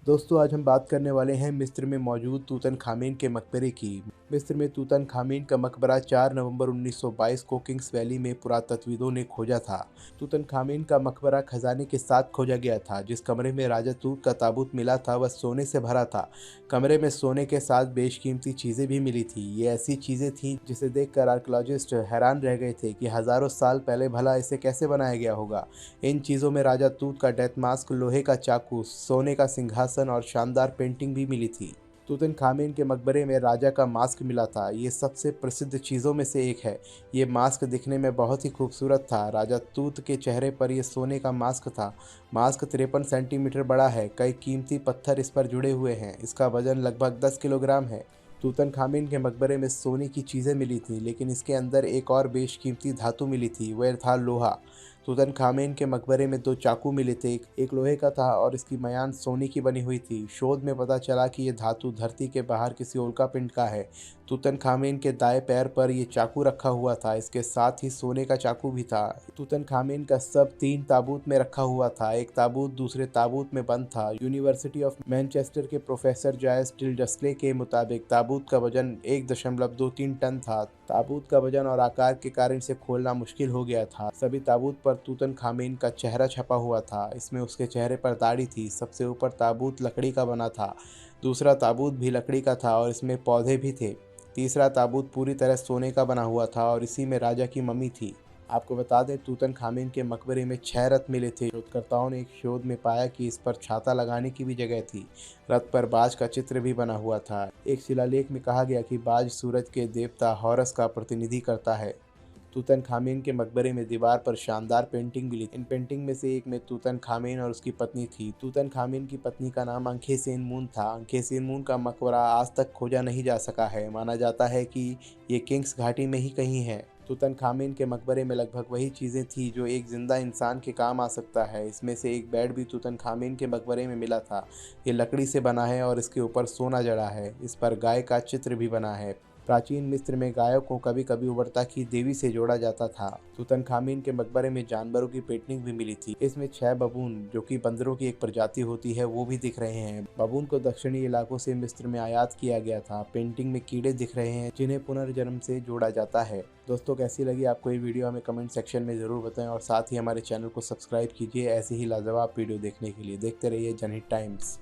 दोस्तों आज हम बात करने वाले हैं मिस्र में मौजूद तूतनखामेन के मकबरे की। मिस्र में तूतनखामेन का मकबरा 4 नवंबर 1922 को किंग्स वैली में पुरातत्वविदों ने खोजा था। तूतनखामेन का मकबरा खजाने के साथ खोजा गया था। जिस कमरे में राजा तूत का ताबूत मिला था वह सोने से भरा था। कमरे में सोने के साथ बेशकीमती चीजें भी मिली थी। ये ऐसी चीजें थीं जिसे देखकर आर्कियोलॉजिस्ट हैरान रह गए थे कि हजारों साल पहले भला इसे कैसे बनाया गया होगा। इन चीजों में राजा तूत का डेथ मास्क, लोहे का चाकू, सोने का सिंहासन और शानदार पेंटिंग भी मिली थी। तूतनखामेन के मकबरे में राजा का मास्क मिला था। ये सबसे प्रसिद्ध चीज़ों में से एक है। ये मास्क दिखने में बहुत ही खूबसूरत था। राजा तूत के चेहरे पर यह सोने का मास्क था। मास्क 53 सेंटीमीटर बड़ा है। कई कीमती पत्थर इस पर जुड़े हुए हैं। इसका वजन लगभग 10 किलोग्राम है। तूतनखामेन के मकबरे में सोने की चीज़ें मिली थीं, लेकिन इसके अंदर एक और बेशकीमती धातु मिली थी। वह था लोहा। तूतनखामेन के मकबरे में 2 चाकू मिले थे। एक लोहे का था और इसकी मयान सोने की बनी हुई थी। शोध में पता चला कि यह धातु धरती के बाहर किसी उल्कापिंड का है। तूतनखामेन के दाएं पैर पर यह चाकू रखा हुआ था। इसके साथ ही सोने का चाकू भी था। तूतनखामेन का सब 3 ताबूत में रखा हुआ था। एक ताबूत दूसरे ताबूत में बंद था। यूनिवर्सिटी ऑफ मैनचेस्टर के प्रोफेसर जायस टिल्डस्ले के मुताबिक ताबूत का वजन 1.23 टन था। ताबूत का वजन और आकार के कारण इसे खोलना मुश्किल हो गया था। सभी ताबूत पर तूतनखामेन का चेहरा छपा हुआ था। इसमें उसके चेहरे पर दाढ़ी थी। सबसे ऊपर ताबूत लकड़ी का बना था। दूसरा ताबूत भी लकड़ी का था और इसमें पौधे भी थे। तीसरा ताबूत पूरी तरह सोने का बना हुआ था और इसी में राजा की मम्मी थी। आपको बता दें, तूतनखामेन के मकबरे में 6 रथ मिले थे। शोधकर्ताओं ने एक शोध में पाया कि इस पर छाता लगाने की भी जगह थी। रथ पर बाज का चित्र भी बना हुआ था। एक शिलालेख में कहा गया कि बाज सूरज के देवता हॉरस का प्रतिनिधि करता है। तूतनखामेन के मकबरे में दीवार पर शानदार पेंटिंग मिली। इन पेंटिंग में से एक में तूतनखामेन और उसकी पत्नी थी। तूतनखामेन की पत्नी का नाम अंखेसेनमून था। अंखेसेनमून का मकबरा आज तक खोजा नहीं जा सका है। माना जाता है कि ये किंग्स घाटी में ही कहीं है। तूतनखामेन के मकबरे में लगभग वही चीज़ें थी जो एक जिंदा इंसान के काम आ सकता है। इसमें से एक बेड भी तूतनखामेन के मकबरे में मिला था। ये लकड़ी से बना है और इसके ऊपर सोना जड़ा है। इस पर गाय का चित्र भी बना है। प्राचीन मिस्र में गायों को कभी कभी उबरता की देवी से जोड़ा जाता था। तूतनखामेन के मकबरे में जानवरों की पेंटिंग भी मिली थी। इसमें 6 बबून, जो कि बंदरों की एक प्रजाति होती है, वो भी दिख रहे हैं। बबून को दक्षिणी इलाकों से मिस्र में आयात किया गया था। पेंटिंग में कीड़े दिख रहे हैं जिन्हें पुनर्जन्म से जोड़ा जाता है। दोस्तों कैसी लगी आपको ये वीडियो हमें कमेंट सेक्शन में ज़रूर बताएं और साथ ही हमारे चैनल को सब्सक्राइब कीजिए ऐसे ही लाजवाब वीडियो देखने के लिए। देखते रहिए जनहित टाइम्स।